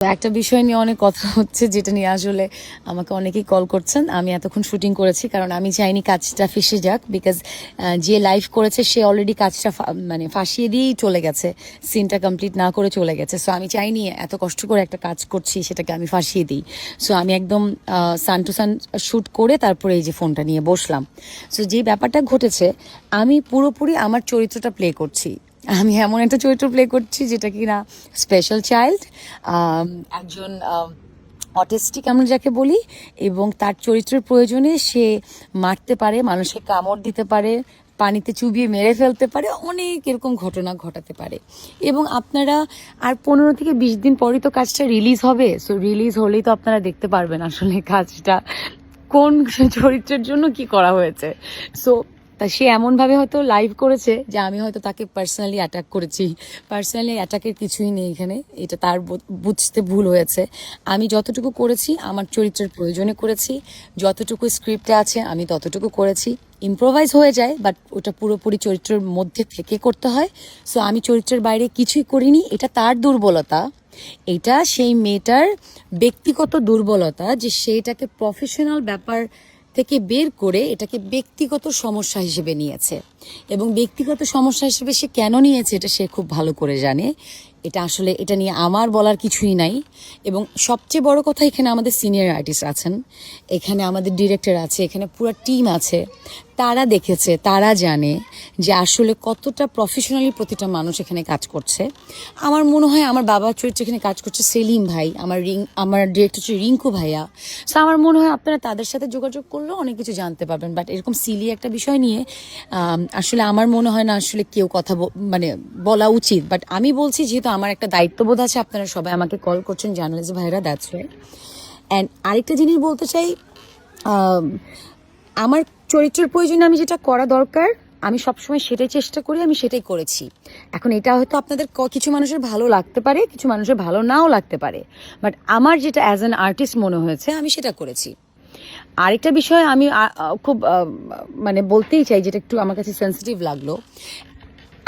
একটা বিষয় নিয়ে অনেক কথা হচ্ছে, যেটা নিয়ে আসলে আমাকে অনেকেই কল করছেন। আমি এতক্ষণ শুটিং করেছি কারণ আমি চাইনি কাজটা ফেসে যাক, বিকজ যে লাইভ করেছে সে অলরেডি কাজটা মানে ফাঁসিয়ে দিয়েই চলে গেছে, সিনটা কমপ্লিট না করে চলে গেছে। সো আমি চাইনি এত কষ্ট করে একটা কাজ করছি সেটাকে আমি ফাঁসিয়ে দিই। সো আমি একদম সান টু সান শ্যুট করে তারপরে এই যে ফোনটা নিয়ে বসলাম। সো যে ব্যাপারটা ঘটেছে, আমি পুরোপুরি আমার চরিত্রটা প্লে করছি। আমি এমন একটা চরিত্র প্লে করছি যেটা কিনা স্পেশাল চাইল্ড, একজন অটিস্টিক আমরা যাকে বলি, এবং তার চরিত্রের প্রয়োজনে সে মারতে পারে, মানুষকে কামড় দিতে পারে, পানিতে চুবিয়ে মেরে ফেলতে পারে, অনেক এরকম ঘটনা ঘটাতে পারে। এবং আপনারা আর 15 থেকে 20 দিন পরই তো কাজটা রিলিজ হবে। সো রিলিজ হলেই তো আপনারা দেখতে পারবেন আসলে কাজটা কোন চরিত্রের জন্য কি করা হয়েছে। সো তা সে এমনভাবে হয়তো লাইভ করেছে যে আমি হয়তো তাকে পার্সোনালি অ্যাটাক করেছি। পার্সোনালি অ্যাটাকের কিছুই নেই এখানে, এটা তার বুঝতে ভুল হয়েছে। আমি যতটুকু করেছি আমার চরিত্রের প্রয়োজনে করেছি, যতটুকু স্ক্রিপ্টে আছে আমি ততটুকু করেছি। ইম্প্রোভাইজ হয়ে যায়, বাট ওটা পুরোপুরি চরিত্রের মধ্যে থেকে করতে হয়। সো আমি চরিত্রের বাইরে কিছুই করিনি, এটা তার দুর্বলতা। এটা সেই মেয়েটার ব্যক্তিগত দুর্বলতা যে সেটাকে প্রফেশনাল ব্যাপার থেকে বের করে এটাকে ব্যক্তিগত সমস্যা হিসেবে নিয়েছে। এবং ব্যক্তিগত সমস্যা হিসেবে সে কেন নিয়েছে এটা সে খুব ভালো করে জানে। এটা আসলে এটা নিয়ে আমার বলার কিছুই নাই। এবং সবচেয়ে বড় কথা, এখানে আমাদের সিনিয়র আর্টিস্ট আছেন, এখানে আমাদের ডিরেক্টর আছে, এখানে পুরো টিম আছে। তারা দেখেছে, তারা জানে যে আসলে কতটা প্রফেশনালি প্রতিটা মানুষ এখানে কাজ করছে। আমার মনে হয় আমার বাবার চরিত্রে এখানে কাজ করছে সেলিম ভাই, আমার ডিরেক্টর হচ্ছে রিঙ্কু ভাইয়া। সো আমার মনে হয় আপনারা তাদের সাথে যোগাযোগ করলেও অনেক কিছু জানতে পারবেন। বাট এরকম সিলি একটা বিষয় নিয়ে আসলে আমার মনে হয় না আসলে কেউ কথা মানে বলা উচিত। বাট আমি বলছি, যেহেতু আমার একটা দায়িত্ববোধ আছে, আপনারা সবাই আমাকে কল করছেন জার্নালিস্ট ভাইরা, দ্যাটস ওয়াই। অ্যান্ড আরেকটা জিনিস বলতে চাই, আমার চরিত্রের প্রয়োজনে আমি যেটা করা দরকার আমি সবসময় সেটাই চেষ্টা করি, আমি সেটাই করেছি। এখন এটা হয়তো আপনাদের কিছু মানুষের ভালো লাগতে পারে, কিছু মানুষের ভালো নাও লাগতে পারে, বাট আমার যেটা অ্যাজ অ্যান আর্টিস্ট মনে হয়েছে আমি সেটা করেছি। আরেকটা বিষয় আমি খুব মানে বলতেই চাই, যেটা একটু আমার কাছে সেন্সিটিভ লাগলো।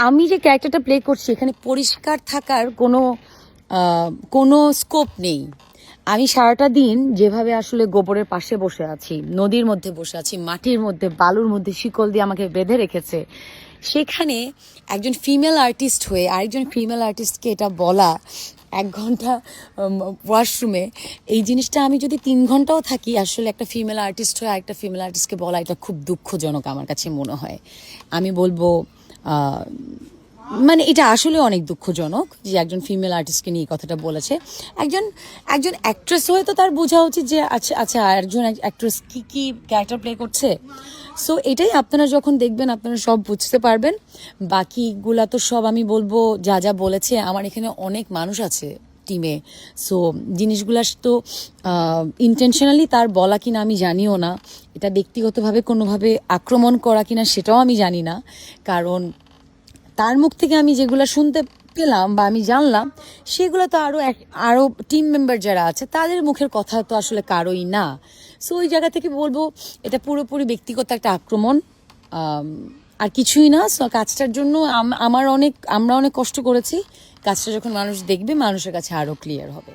আমি যে ক্যারেক্টারটা প্লে করছি এখানে পরিষ্কার থাকার কোনো স্কোপ নেই। আমি সারাটা দিন যেভাবে আসলে গোবরের পাশে বসে আছি, নদীর মধ্যে বসে আছি, মাটির মধ্যে, বালুর মধ্যে শিকল দিয়ে আমাকে বেঁধে রেখেছে, সেখানে একজন ফিমেল আর্টিস্ট হয়ে আরেকজন ফিমেল আর্টিস্টকে এটা বলা 1 ঘন্টা ওয়াশরুমে, এই জিনিসটা আমি যদি 3 ঘন্টাও থাকি, আসলে একটা ফিমেল আর্টিস্ট হয়ে আরেকটা ফিমেল আর্টিস্টকে বলা এটা খুব দুঃখজনক আমার কাছে মনে হয়। আমি বলবো মানে এটা আসলে অনেক দুঃখজনক যে একজন ফিমেল আর্টিস্টকে নিয়ে কথাটা বলেছে। একজন একজন অ্যাক্ট্রেস হয়ে তো তার বোঝা উচিত যে আচ্ছা আচ্ছা একজন অ্যাক্ট্রেস কি কি ক্যারেক্টার প্লে করছে। সো এটাই আপনারা যখন দেখবেন আপনারা সব বুঝতে পারবেন। বাকিগুলা তো সব আমি বলবো যা যা বলেছে, আমার এখানে অনেক মানুষ আছে টিমে। সো জিনিসগুলা তো ইন্টেনশনালি তার বলা কিনা আমি জানিও না, এটা ব্যক্তিগতভাবে কোনোভাবে আক্রমণ করা কিনা সেটাও আমি জানি না। কারণ তার মুখ থেকে আমি যেগুলো শুনতে পেলাম বা আমি জানলাম, সেগুলো তো আরও টিম মেম্বার যারা আছে তাদের মুখের কথা তো আসলে কারোই না। সো ওই জায়গা থেকে বলবো এটা পুরোপুরি ব্যক্তিগত একটা আক্রমণ, আর কিছুই না। সো কাজটার জন্য আমরা অনেক কষ্ট করেছি। কাজটা যখন মানুষ দেখবে, মানুষের কাছে আরও ক্লিয়ার হবে।